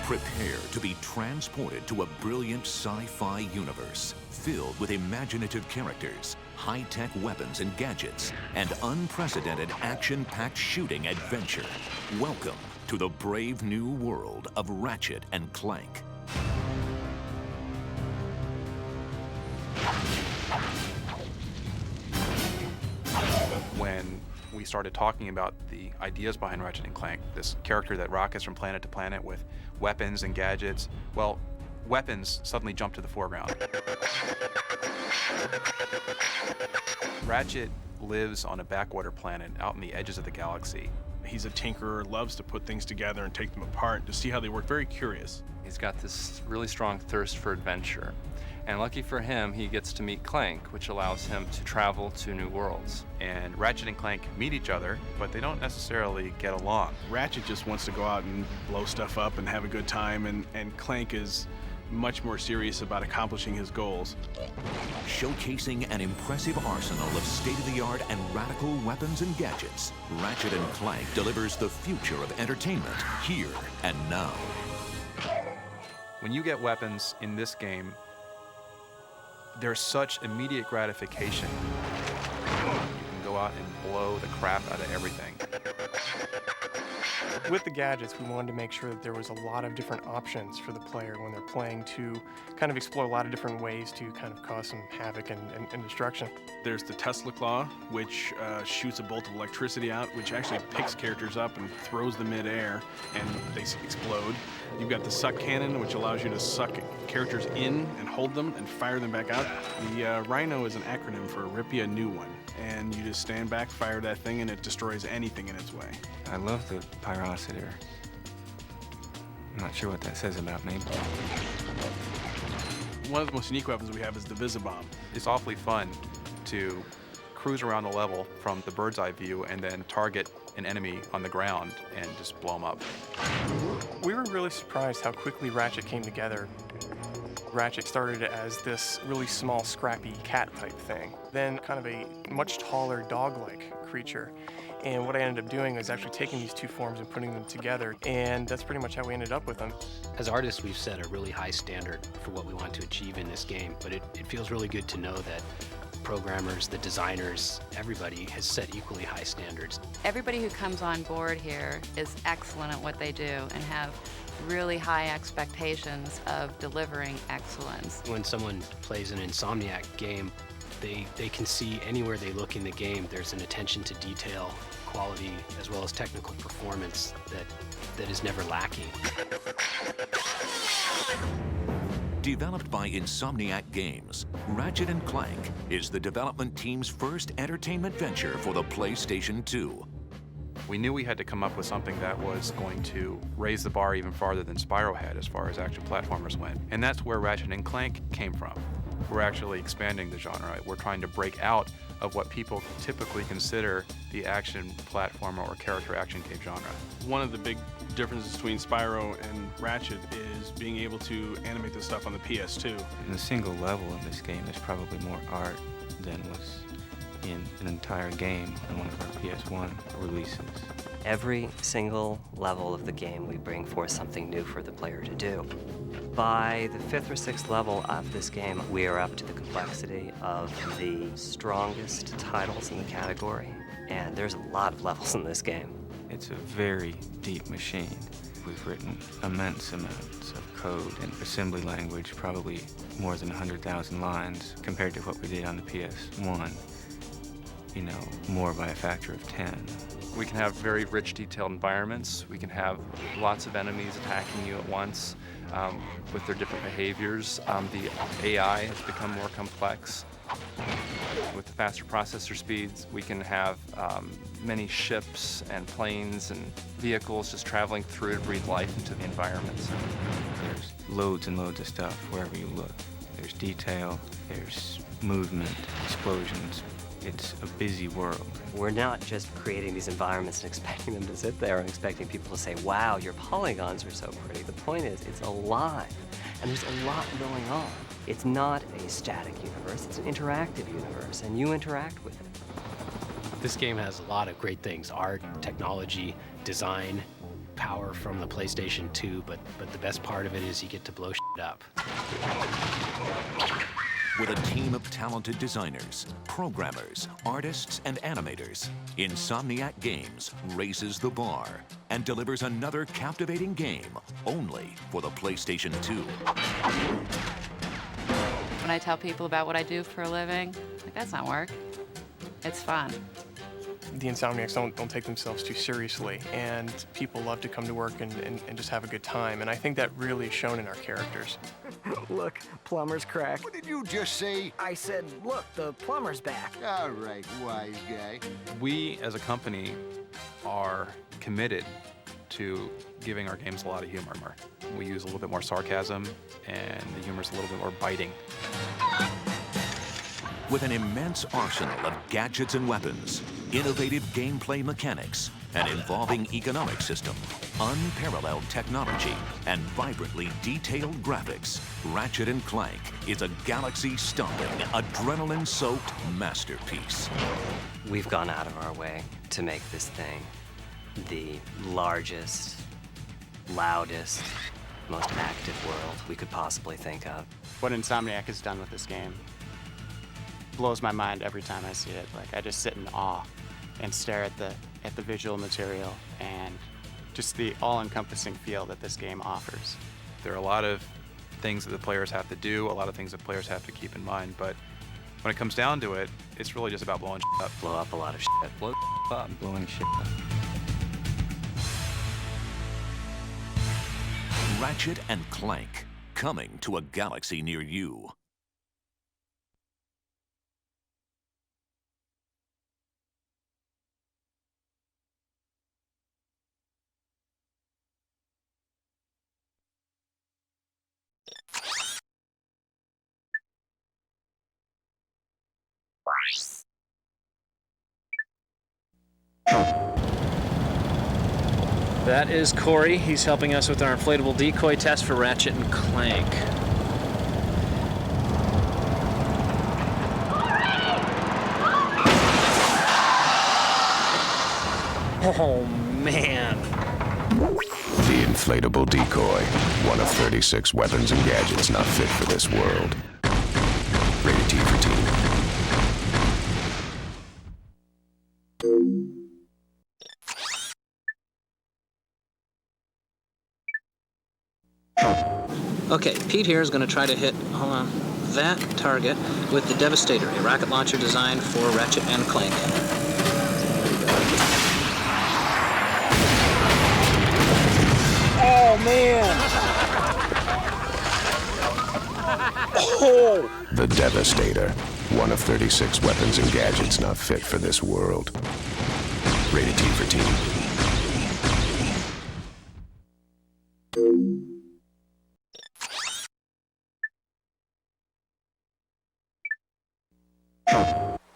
Prepare to be transported to a brilliant sci-fi universe filled with imaginative characters, high-tech weapons and gadgets, and unprecedented action-packed shooting adventure. Welcome to the brave new world of Ratchet and Clank. When we started talking about the ideas behind Ratchet and Clank, this character that rockets from planet to planet with weapons and gadgets, well, weapons suddenly jumped to the foreground. Ratchet lives on a backwater planet out in the edges of the galaxy. He's a tinkerer, loves to put things together and take them apart to see how they work, very curious. He's got this really strong thirst for adventure. And lucky for him, he gets to meet Clank, which allows him to travel to new worlds. And Ratchet and Clank meet each other, but they don't necessarily get along. Ratchet just wants to go out and blow stuff up and have a good time, and Clank is much more serious about accomplishing his goals. Showcasing an impressive arsenal of state-of-the-art and radical weapons and gadgets, Ratchet and Clank delivers the future of entertainment here and now. When you get weapons in this game, there's such immediate gratification. You can go out and blow the crap out of everything. With the gadgets, we wanted to make sure that there was a lot of different options for the player when they're playing to kind of explore a lot of different ways to kind of cause some havoc and destruction. There's the Tesla Claw, which shoots a bolt of electricity out, which actually picks characters up and throws them mid-air, and they explode. You've got the Suck Cannon, which allows you to suck characters in and hold them and fire them back out. The Rhino is an acronym for Rip Ya a New One, and you just stand back, fire that thing, and it destroys anything in its way. I love the pyrociter. I'm not sure what that says about me. One of the most unique weapons we have is the Visibomb. It's awfully fun to cruise around the level from the bird's eye view and then target an enemy on the ground and just blow them up. We were really surprised how quickly Ratchet came together. Ratchet started as this really small, scrappy cat type thing, then kind of a much taller dog-like creature. And what I ended up doing is actually taking these two forms and putting them together, and that's pretty much how we ended up with them. As artists, we've set a really high standard for what we want to achieve in this game, but it feels really good to know that programmers, the designers, everybody has set equally high standards. Everybody who comes on board here is excellent at what they do and have really high expectations of delivering excellence. When someone plays an Insomniac game, they can see anywhere they look in the game, there's an attention to detail, quality, as well as technical performance that is never lacking. Developed by Insomniac Games, Ratchet and Clank is the development team's first entertainment venture for the PlayStation 2. We knew we had to come up with something that was going to raise the bar even farther than Spyro had as far as action platformers went. And that's where Ratchet and Clank came from. We're actually expanding the genre. We're trying to break out of what people typically consider the action platformer or character action game genre. One of the big differences between Spyro and Ratchet is being able to animate this stuff on the PS2. In a single level of this game, there's probably more art than was in an entire game on one of our PS1 releases. Every single level of the game, we bring forth something new for the player to do. By the 5th or 6th level of this game, we are up to the complexity of the strongest titles in the category, and there's a lot of levels in this game. It's a very deep machine. We've written immense amounts of code and assembly language, probably more than 100,000 lines compared to what we did on the PS1. You know, more by a factor of 10. We can have very rich, detailed environments. We can have lots of enemies attacking you at once with their different behaviors. The AI has become more complex. With the faster processor speeds, we can have many ships and planes and vehicles just traveling through to breathe life into the environments. There's loads and loads of stuff wherever you look. There's detail, there's movement, explosions. It's a busy world. We're not just creating these environments and expecting them to sit there and expecting people to say, wow, your polygons are so pretty. The point is, it's alive, and there's a lot going on. It's not a static universe, it's an interactive universe, and you interact with it. This game has a lot of great things: art, technology, design, power from the PlayStation 2, but the best part of it is you get to blow shit up. With a team of talented designers, programmers, artists, and animators, Insomniac Games raises the bar and delivers another captivating game only for the PlayStation 2. When I tell people about what I do for a living, like, that's not work. It's fun. The Insomniacs don't take themselves too seriously, and people love to come to work and just have a good time, and I think that really is shown in our characters. Look, plumber's crack. What did you just say? I said, look, the plumber's back. All right, wise guy. We, as a company, are committed to giving our games a lot of humor. We use a little bit more sarcasm, and the humor's a little bit more biting. With an immense arsenal of gadgets and weapons, innovative gameplay mechanics, an evolving economic system, unparalleled technology, and vibrantly detailed graphics, Ratchet & Clank is a galaxy-stomping, adrenaline-soaked masterpiece. We've gone out of our way to make this thing the largest, loudest, most active world we could possibly think of. What Insomniac has done with this game blows my mind every time I see it. Like, I just sit in awe and stare at the visual material and just the all-encompassing feel that this game offers. There are a lot of things that the players have to do, a lot of things that players have to keep in mind, but when it comes down to it, it's really just about blowing shit up. Blow up a lot of shit. Blow up, blowing shit up. Ratchet & Clank, coming to a galaxy near you. That is Corey. He's helping us with our inflatable decoy test for Ratchet & Clank. Oh, man. The inflatable decoy, one of 36 weapons and gadgets not fit for this world. Rated T for teen. Okay, Pete here is going to try to hit, that target with the Devastator, a rocket launcher designed for Ratchet & Clank. Oh, man! Oh! The Devastator, one of 36 weapons and gadgets not fit for this world. Rated T for teen.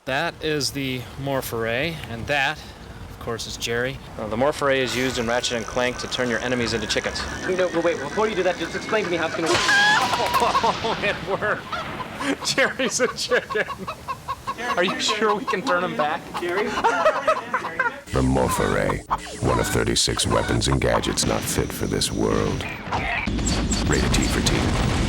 That is the Morph Array, and that, of course, is Jerry. The Morph Array is used in Ratchet & Clank to turn your enemies into chickens. No, wait, before you do that, just explain to me how it's gonna work. Oh, it worked. Jerry's a chicken. Are you sure we can turn him back? Jerry? The Morph Array, one of 36 weapons and gadgets not fit for this world. Rated T for teen.